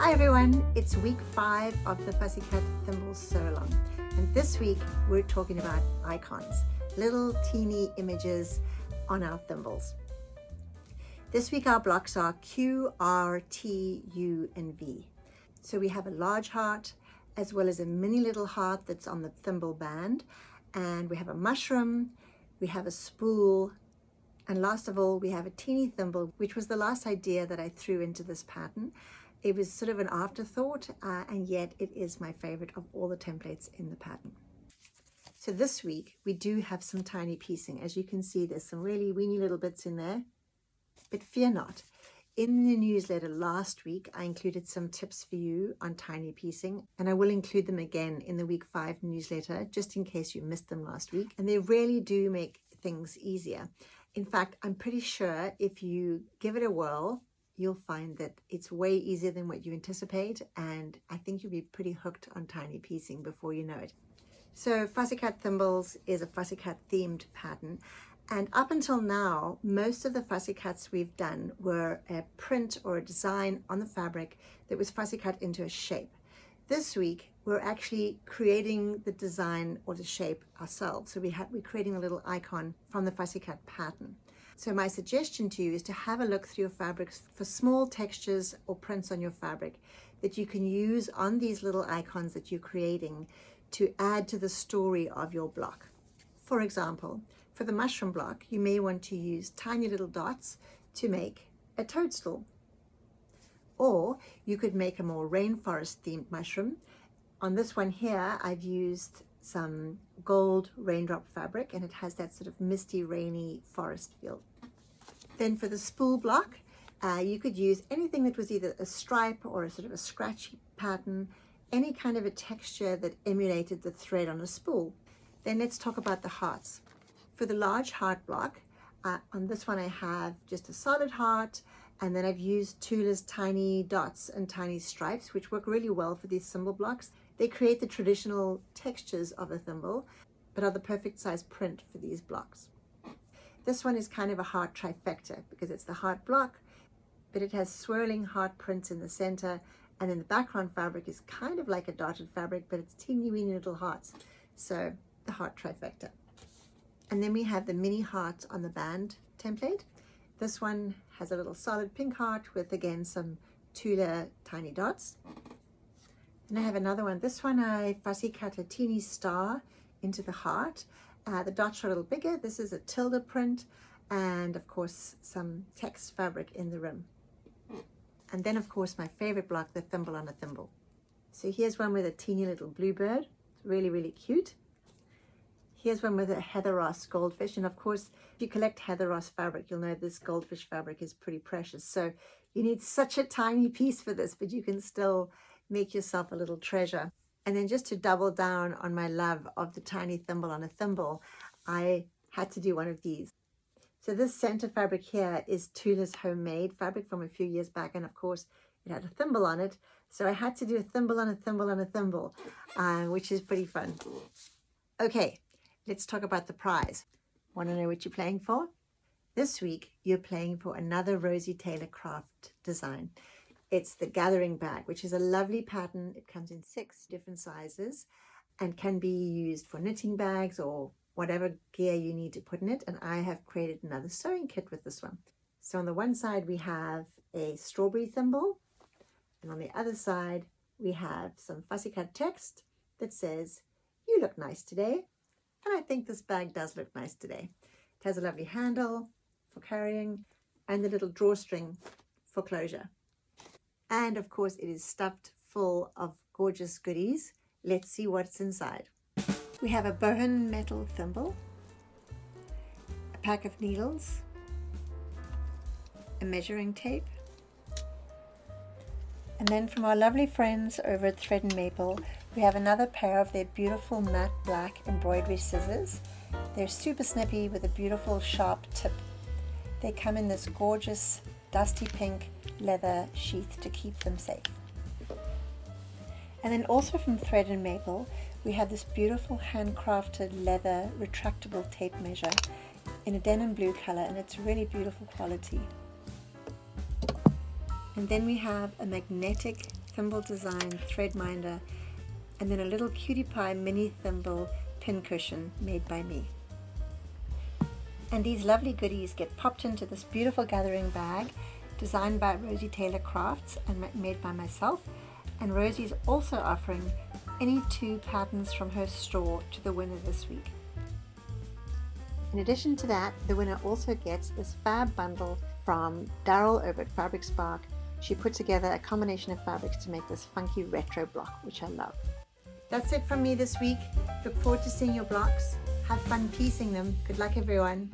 Hi everyone, it's week 5 of the Fussy Cut Thimbles sew-along, and this week we're talking about icons, little teeny images on our thimbles. This week our blocks are Q, R, T, U, and V. So we have a large heart as well as a mini little heart that's on the thimble band, and we have a mushroom, we have a spool, and last of all we have a teeny thimble, which was the last idea that I threw into this pattern. It was sort of an afterthought, and yet it is my favorite of all the templates in the pattern. So this week we do have some tiny piecing. As you can see, there's some really weeny little bits in there, but fear not. In the newsletter last week, I included some tips for you on tiny piecing, and I will include them again in the week 5 newsletter, just in case you missed them last week. And they really do make things easier. In fact, I'm pretty sure if you give it a whirl, you'll find that it's way easier than what you anticipate, and I think you'll be pretty hooked on tiny piecing before you know it. So Fussy Cut Thimbles is a Fussy Cut themed pattern, and up until now most of the fussy cuts we've done were a print or a design on the fabric that was fussy cut into a shape. This week we're actually creating the design or the shape ourselves, so we're creating a little icon from the Fussy Cut pattern. So my suggestion to you is to have a look through your fabrics for small textures or prints on your fabric that you can use on these little icons that you're creating to add to the story of your block. For example, for the mushroom block, you may want to use tiny little dots to make a toadstool. Or you could make a more rainforest themed mushroom. On this one here, I've used some gold raindrop fabric, and it has that sort of misty, rainy forest feel. Then for the spool block, you could use anything that was either a stripe or a sort of a scratchy pattern, any kind of a texture that emulated the thread on a spool. Then let's talk about the hearts. For the large heart block, on this one I have just a solid heart, and then I've used Tula's tiny dots and tiny stripes, which work really well for these symbol blocks. They create the traditional textures of a thimble, but are the perfect size print for these blocks. This one is kind of a heart trifecta because it's the heart block, but it has swirling heart prints in the center, and then the background fabric is kind of like a dotted fabric, but it's teeny weeny little hearts. So the heart trifecta. And then we have the mini hearts on the band template. This one has a little solid pink heart with, again, some Tula tiny dots. And I have another one. This one I fussy cut a teeny star into the heart. The dots are a little bigger. This is a tilde print, and of course some text fabric in the rim. And then of course my favorite block, the thimble on a thimble. So here's one with a teeny little bluebird. It's really, really cute. Here's one with a Heather Ross goldfish, and of course if you collect Heather Ross fabric, you'll know this goldfish fabric is pretty precious. So you need such a tiny piece for this, but you can still make yourself a little treasure. And then just to double down on my love of the tiny thimble on a thimble, I had to do one of these. So this center fabric here is Tula's homemade fabric from a few years back, and of course it had a thimble on it. So I had to do a thimble on a thimble on a thimble, which is pretty fun. Okay, let's talk about the prize. Want to know what you're playing for? This week you're playing for another Rosie Taylor craft design. It's the gathering bag, which is a lovely pattern. It comes in 6 different sizes and can be used for knitting bags or whatever gear you need to put in it. And I have created another sewing kit with this one. So on the one side, we have a strawberry thimble. And on the other side, we have some fussy cut text that says, "You look nice today." And I think this bag does look nice today. It has a lovely handle for carrying and a little drawstring for closure. And of course it is stuffed full of gorgeous goodies. Let's see what's inside. We have a bohan metal thimble, a pack of needles, a measuring tape, and then from our lovely friends over at Thread and Maple, we have another pair of their beautiful matte black embroidery scissors. They're super snippy with a beautiful sharp tip. They come in this gorgeous dusty pink leather sheath to keep them safe. And then also from Thread and Maple, we have this beautiful handcrafted leather retractable tape measure in a denim blue color, and it's really beautiful quality. And then we have a magnetic thimble design thread minder, and then a little cutie pie mini thimble pin cushion made by me. And these lovely goodies get popped into this beautiful gathering bag designed by Rosie Taylor Crafts and made by myself. And Rosie's also offering any 2 patterns from her store to the winner this week. In addition to that, the winner also gets this fab bundle from Daryl over at Fabric Spark. She put together a combination of fabrics to make this funky retro block, which I love. That's it from me this week. Look forward to seeing your blocks. Have fun piecing them. Good luck, everyone.